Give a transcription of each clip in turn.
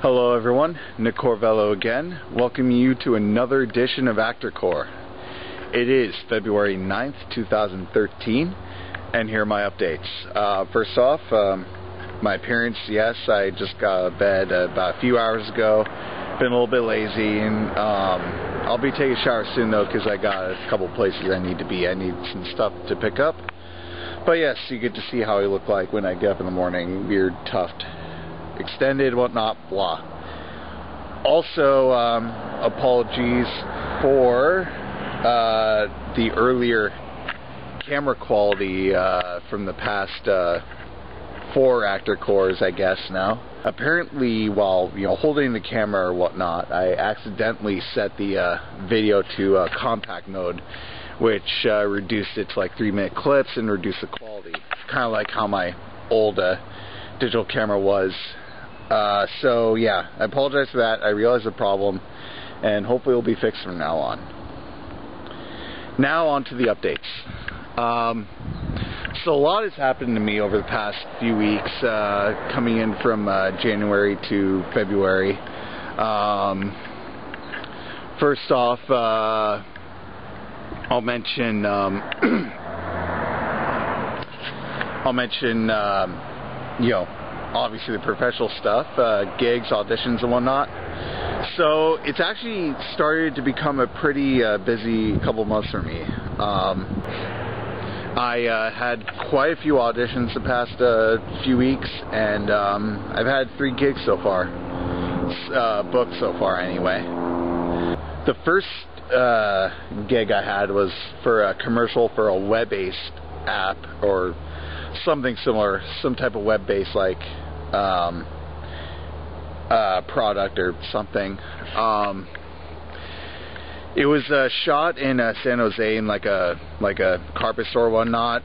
Hello everyone, Nick Corvello again, welcoming you to another edition of Actor Core. It is February 9th, 2013, and here are my updates. First off, my appearance, yes, I just got out of bed about a few hours ago. Been a little bit lazy, and I'll be taking a shower soon though, because I got a couple places I need to be. I need some stuff to pick up. But yes, you get to see how I look like when I get up in the morning, beard, tuft, extended, whatnot, blah. Also, apologies for the earlier camera quality from the past 4 actor cores, I guess now. Apparently, while holding the camera or whatnot, I accidentally set the video to compact mode, which reduced it to like 3-minute clips and reduced the quality, kind of like how my old digital camera was. So yeah, I apologize for that. I realize the problem, and hopefully it'll be fixed from now on. Now on to the updates. So a lot has happened to me over the past few weeks, coming in from January to February. First off, I'll mention obviously the professional stuff, gigs, auditions, and whatnot. So it's actually started to become a pretty busy couple months for me. I had quite a few auditions the past few weeks, and I've had 3 gigs so far, booked so far anyway. The first gig I had was for a commercial for a web-based app or something similar, some type of web-based like product or something. It was shot in San Jose in like a carpet store or whatnot.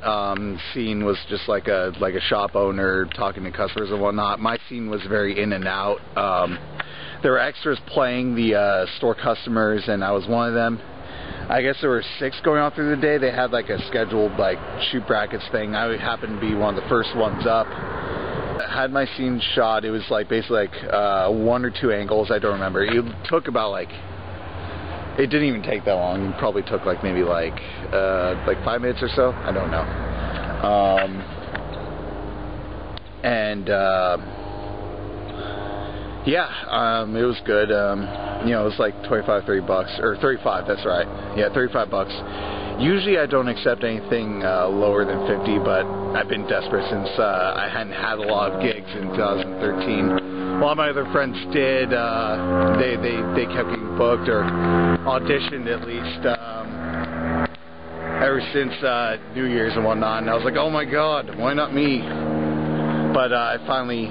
Scene was just like a shop owner talking to customers and whatnot. My scene was very in and out. There were extras playing the store customers, and I was one of them. I guess there were 6 going on through the day. They had like a scheduled like shoot brackets thing. I happened to be one of the first ones up. I had my scene shot. It was like basically like 1 or 2 angles. I don't remember. It took about like, it didn't even take that long. It probably took like maybe like 5 minutes or so. I don't know. Yeah, it was good. It was like 25, 30 bucks, or 35, that's right. Yeah, 35 bucks. Usually I don't accept anything lower than 50, but I've been desperate since I hadn't had a lot of gigs in 2013. A lot of my other friends did. They kept getting booked or auditioned at least ever since New Year's and whatnot. And I was like, oh my God, why not me? But I finally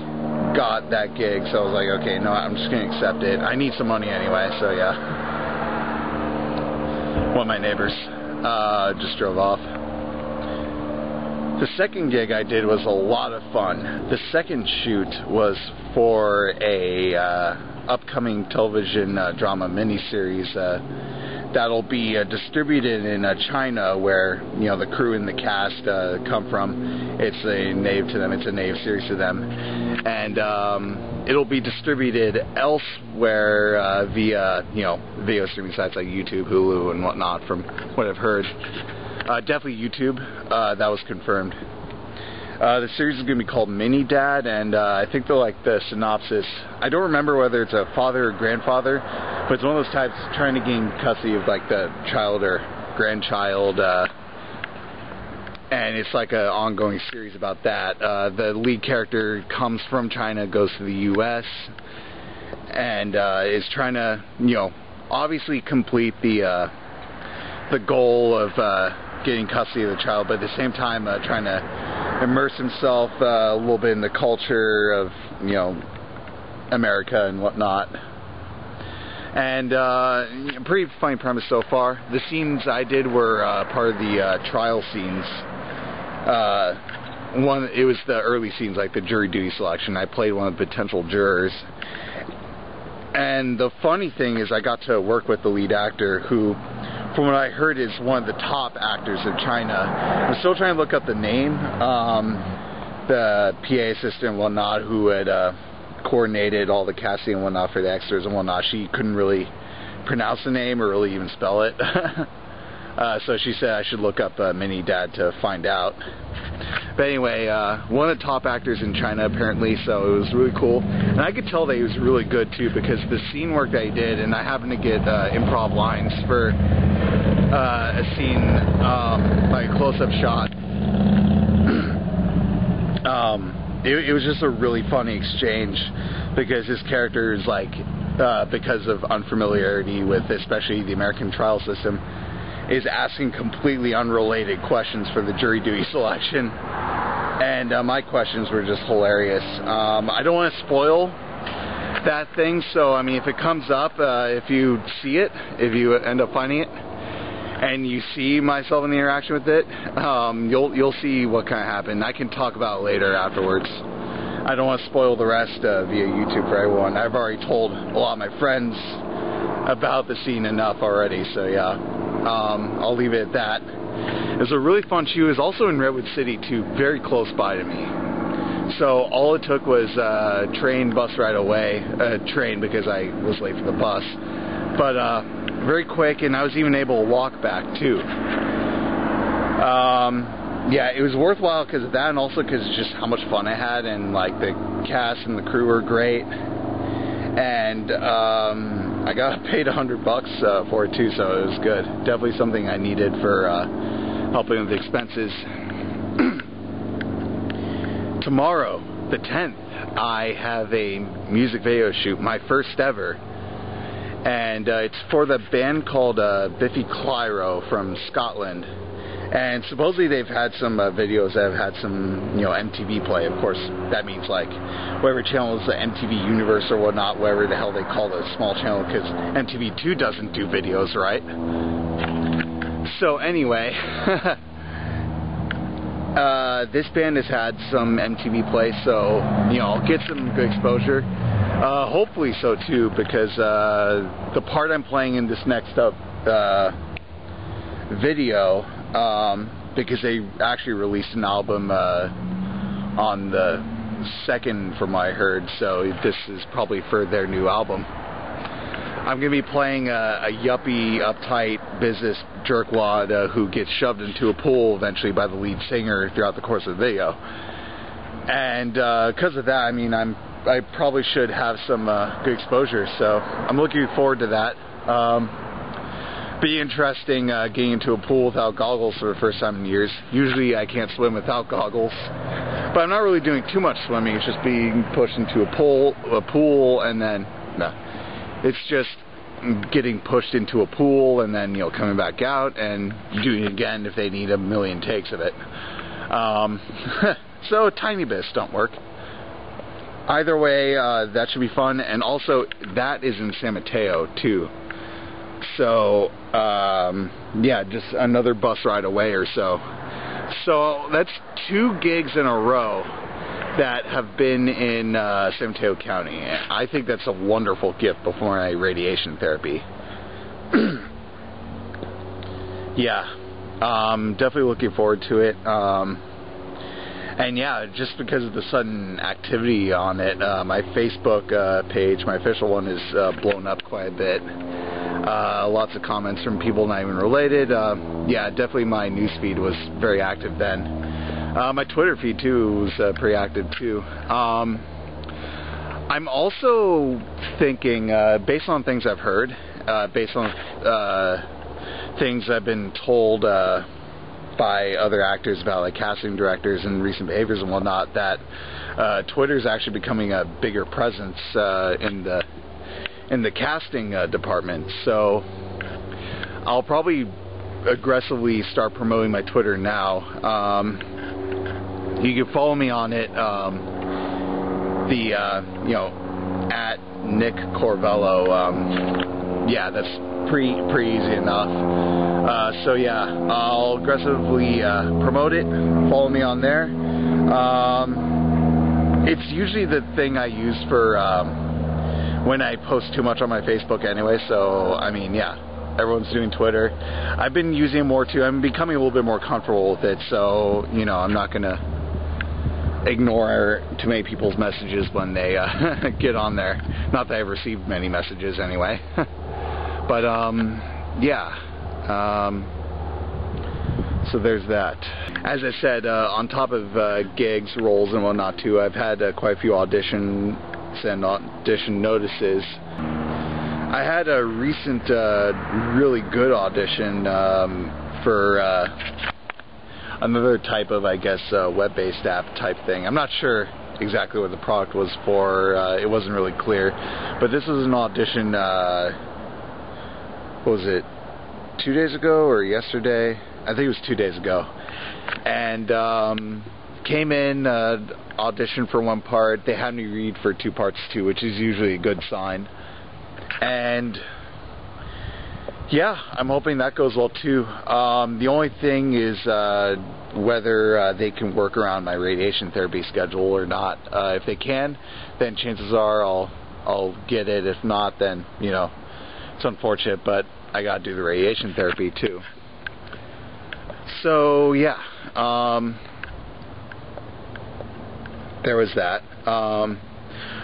got that gig, so I was like, okay, no, I'm just gonna accept it. I need some money anyway, so yeah. One of my neighbors just drove off. The second gig I did was a lot of fun. The second shoot was for a upcoming television drama miniseries that'll be distributed in China, where the crew and the cast come from. It's a native to them. It's a native series to them, and it'll be distributed elsewhere via video streaming sites like YouTube, Hulu, and whatnot. From what I've heard, definitely YouTube. That was confirmed. The series is going to be called Mini Dad, and I think the synopsis, I don't remember whether it's a father or grandfather, but it's one of those types trying to gain custody of like the child or grandchild, and it's like an ongoing series about that. The lead character comes from China, goes to the U.S., and is trying to, obviously complete the goal of getting custody of the child, but at the same time trying to immerse himself a little bit in the culture of America and whatnot. And pretty funny premise so far. The scenes I did were part of the trial scenes. It was the early scenes, like the jury duty selection. I played one of the potential jurors. And the funny thing is I got to work with the lead actor, who, from what I heard, is one of the top actors in China. I'm still trying to look up the name. The PA assistant and whatnot who had coordinated all the casting and whatnot for the extras and whatnot, she couldn't really pronounce the name or really even spell it. So she said I should look up Mini Dad to find out. But anyway, one of the top actors in China apparently, so it was really cool. And I could tell that he was really good too, because the scene work that he did, and I happened to get improv lines for a scene, like a close-up shot. It was just a really funny exchange, because his character is like, because of unfamiliarity with especially the American trial system, is asking completely unrelated questions for the jury duty selection, and my questions were just hilarious. I don't want to spoil that thing, so I mean, if it comes up, if you see it, if you end up finding it, and you see myself in the interaction with it, you'll see what kind of happened. I can talk about it later afterwards. I don't want to spoil the rest via YouTube for everyone. I've already told a lot of my friends about the scene enough already, so yeah. I'll leave it at that. It was a really fun shoot. It was also in Redwood City too, very close by to me. So all it took was a train bus ride away. Train because I was late for the bus. But very quick, and I was even able to walk back too. Yeah, it was worthwhile because of that, and also because just how much fun I had, and like the cast and the crew were great. And I got paid $100 for it too, so it was good. Definitely something I needed for helping with the expenses. Tomorrow, the 10th, I have a music video shoot, my first ever, and it's for the band called Biffy Clyro from Scotland. And supposedly they've had some videos that have had some, MTV play. Of course, that means like whatever channel is the MTV Universe or whatnot, whatever the hell they call the small channel, because MTV2 doesn't do videos, right? So anyway, this band has had some MTV play, so I'll get some good exposure. Hopefully so too, because the part I'm playing in this next up video. Because they actually released an album on the 2nd from what I heard, so this is probably for their new album. I'm going to be playing a yuppie, uptight business jerkwad who gets shoved into a pool eventually by the lead singer throughout the course of the video. And because of that, I mean, I probably should have some good exposure, so I'm looking forward to that. Be interesting getting into a pool without goggles for the first time in years. Usually I can't swim without goggles, but I'm not really doing too much swimming. It's just being pushed into a pool, and then it's just getting pushed into a pool and then coming back out and doing it again if they need a million takes of it. So a tiny bit of stunt work. Either way, that should be fun, and also that is in San Mateo too. So, yeah, just another bus ride away or so. So that's 2 gigs in a row that have been in San Mateo County. I think that's a wonderful gift before my radiation therapy. Yeah, definitely looking forward to it. And yeah, just because of the sudden activity on it, my Facebook page, my official one, is blown up quite a bit. Lots of comments from people not even related. Yeah, definitely my newsfeed was very active then. My Twitter feed too was pretty active too. I'm also thinking, based on things I've heard, based on things I've been told by other actors about like casting directors and recent behaviors and whatnot, that Twitter is actually becoming a bigger presence in the casting department. So I'll probably aggressively start promoting my Twitter now. You can follow me on it, at Nick Corvello. Yeah, that's pretty easy enough. So yeah, I'll aggressively promote it. Follow me on there. It's usually the thing I use for when I post too much on my Facebook anyway, so I mean, yeah, everyone's doing Twitter. I've been using it more too. I'm becoming a little bit more comfortable with it, so I'm not gonna ignore too many people's messages when they get on there. Not that I've received many messages anyway. But yeah, so there's that. As I said, on top of gigs, roles, and whatnot too, I've had quite a few auditions and audition notices. I had a recent really good audition for another type of, I guess, web-based app type thing. I'm not sure exactly what the product was for. It wasn't really clear. But this was an audition, what was it, 2 days ago or yesterday? I think it was 2 days ago. And came in, auditioned for one part. They had me read for 2 parts too, which is usually a good sign. And yeah, I'm hoping that goes well too. The only thing is whether they can work around my radiation therapy schedule or not. If they can, then chances are I'll get it. If not, then, you know, it's unfortunate, but I gotta do the radiation therapy too. So yeah, there was that.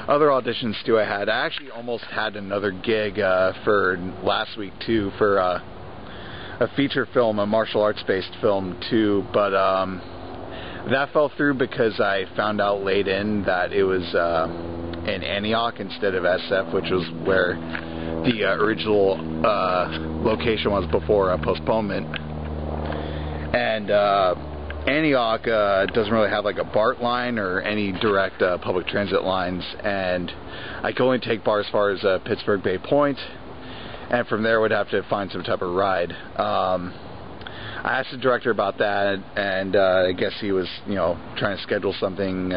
Other auditions too I had. I actually almost had another gig for last week too, for a feature film, a martial arts based film too, but that fell through because I found out late in that it was in Antioch instead of SF, which was where the original location was before postponement. And Antioch doesn't really have like a BART line or any direct public transit lines, and I could only take BART as far as Pittsburgh Bay Point, and from there would have to find some type of ride. I asked the director about that, and I guess he was, you know, trying to schedule something,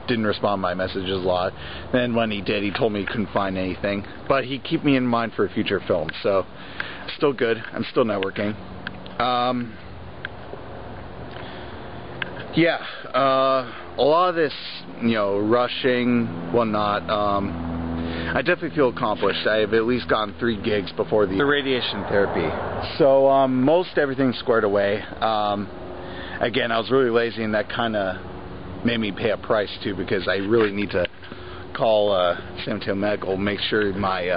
didn't respond to my messages a lot. Then when he did, he told me he couldn't find anything, but he kept me in mind for a future film, so still good. I'm still networking. Yeah, a lot of this, you know, rushing, whatnot, I definitely feel accomplished. I've at least gotten 3 gigs before the radiation therapy. So, most everything's squared away. Again, I was really lazy, and that kind of made me pay a price, too, because I really need to call San Mateo Medical, make sure my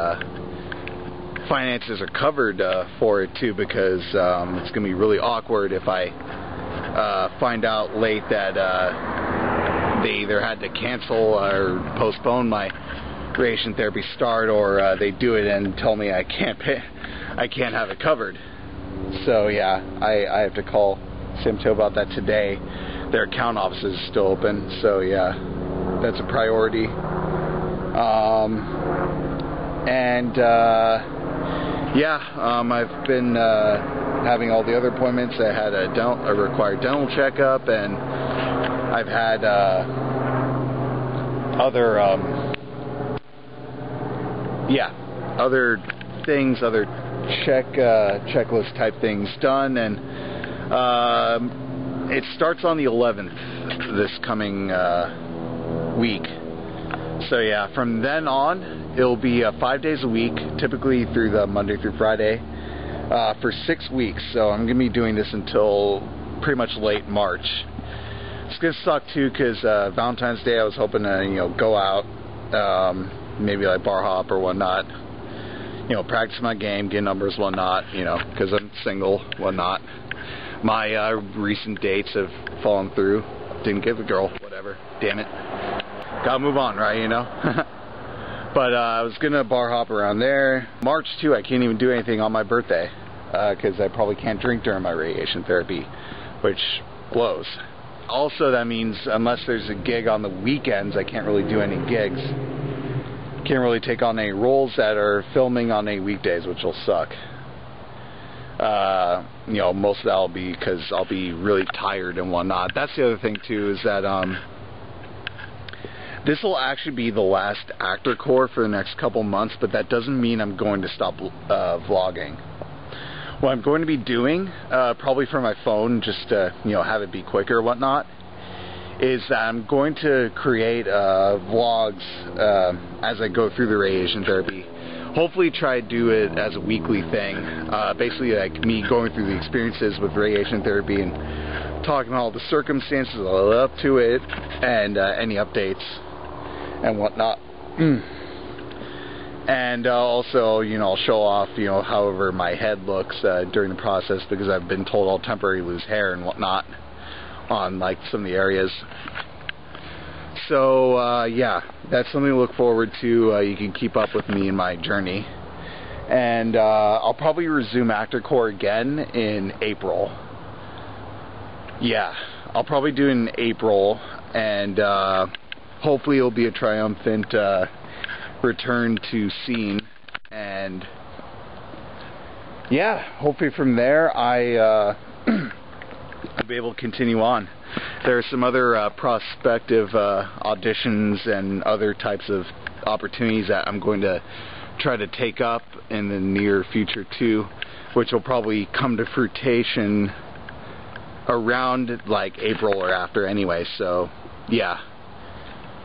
finances are covered for it, too, because it's going to be really awkward if I find out late that they either had to cancel or postpone my radiation therapy start, or they do it and tell me I can't pay, I can't have it covered. So yeah, I have to call San Mateo about that today. Their account office is still open, so yeah, that's a priority. I've been having all the other appointments. I had a required dental checkup, and I've had other things, other checklist type things done, and it starts on the 11th this coming week. So yeah, from then on it'll be 5 days a week, typically through the Monday through Friday, for 6 weeks. So I'm gonna be doing this until pretty much late March. It's gonna suck too, because Valentine's Day I was hoping to, you know, go out, maybe like bar hop or whatnot, you know, practice my game, get numbers, whatnot, you know, because I'm single, whatnot. My recent dates have fallen through. Didn't get the girl, whatever. Damn it. Gotta move on, right? You know. But I was gonna bar hop around there. March too, I can't even do anything on my birthday because I probably can't drink during my radiation therapy, which blows. Also, that means unless there's a gig on the weekends, I can't really do any gigs. Can't really take on any roles that are filming on any weekdays, which will suck. You know, most of that will be because I'll be really tired and whatnot. That's the other thing too, is that this will actually be the last actor core for the next couple months, but that doesn't mean I'm going to stop vlogging. What I'm going to be doing, probably from my phone, just to, you know, have it be quicker or whatnot, is that I'm going to create vlogs as I go through the radiation therapy. Hopefully try to do it as a weekly thing, basically like me going through the experiences with radiation therapy and talking about all the circumstances that led up to it, and any updates and whatnot. And also, you know, I'll show off, you know, however my head looks during the process, because I've been told I'll temporarily lose hair and whatnot on like some of the areas. So yeah, that's something to look forward to. You can keep up with me in my journey, and I'll probably resume Actor Corps again in April. Yeah, I'll probably do it in April, and hopefully it'll be a triumphant return to scene, and yeah, hopefully from there I'll be able to continue on. There are some other prospective auditions and other types of opportunities that I'm going to try to take up in the near future too, which will probably come to fruition around like April or after anyway. So yeah,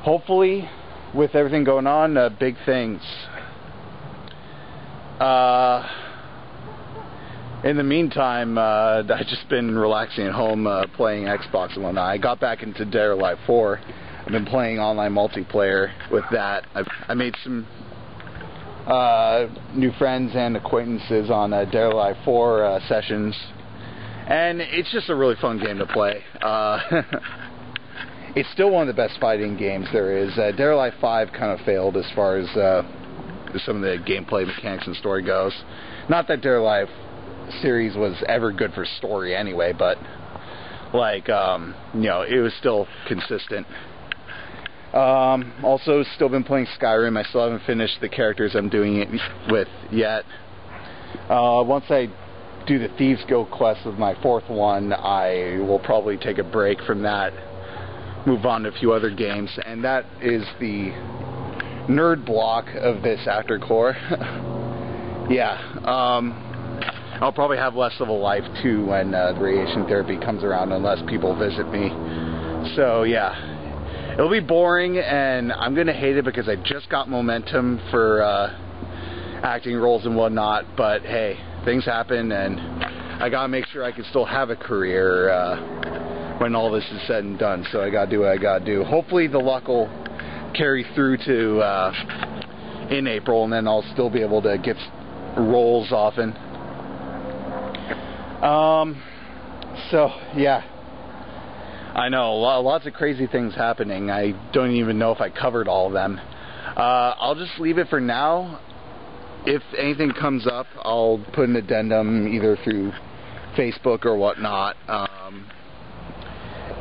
hopefully with everything going on, big things. In the meantime, I've just been relaxing at home, playing Xbox and whatnot. I got back into Dead or Alive 4. I've been playing online multiplayer with that. I made some new friends and acquaintances on Dead or Alive 4 sessions, and it's just a really fun game to play. It's still one of the best fighting games there is. Dead or Alive 5 kind of failed as far as some of the gameplay mechanics and story goes. Not that Dead or Alive series was ever good for story anyway, but like you know, it was still consistent. Also still been playing Skyrim. I still haven't finished the characters I'm doing it with yet. Once I do the Thieves Guild quest with my 4th one, I will probably take a break from that, move on to a few other games, and that is the nerd block of this Actor Corps. Yeah, I'll probably have less of a life too when the radiation therapy comes around, unless people visit me. So yeah, it'll be boring, and I'm gonna hate it because I just got momentum for acting roles and whatnot. But hey, things happen, and I gotta make sure I can still have a career when all this is said and done. So I gotta do what I gotta do. Hopefully the luck will carry through to in April, and then I'll still be able to get roles often. So yeah, I know lots of crazy things happening. I don't even know if I covered all of them. I'll just leave it for now. If anything comes up, I'll put an addendum either through Facebook or whatnot,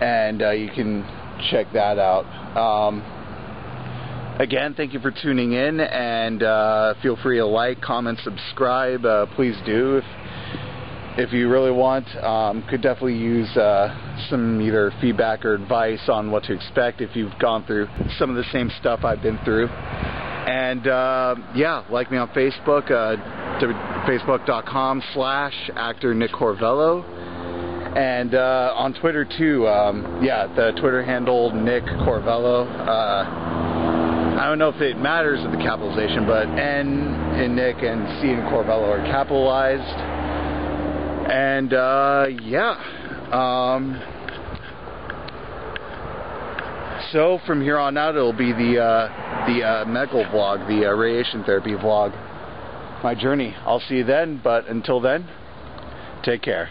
and you can check that out. Again, thank you for tuning in, and feel free to like, comment, subscribe. Please do if you really want. Could definitely use some either feedback or advice on what to expect if you've gone through some of the same stuff I've been through. And yeah, like me on Facebook, facebook.com/actor Nick Corvello, and on Twitter too. Yeah, the Twitter handle Nick Corvello. I don't know if it matters with the capitalization, but N in Nick and C in Corvello are capitalized. And yeah, so from here on out, it'll be the medical vlog, the radiation therapy vlog, my journey. I'll see you then, but until then, take care.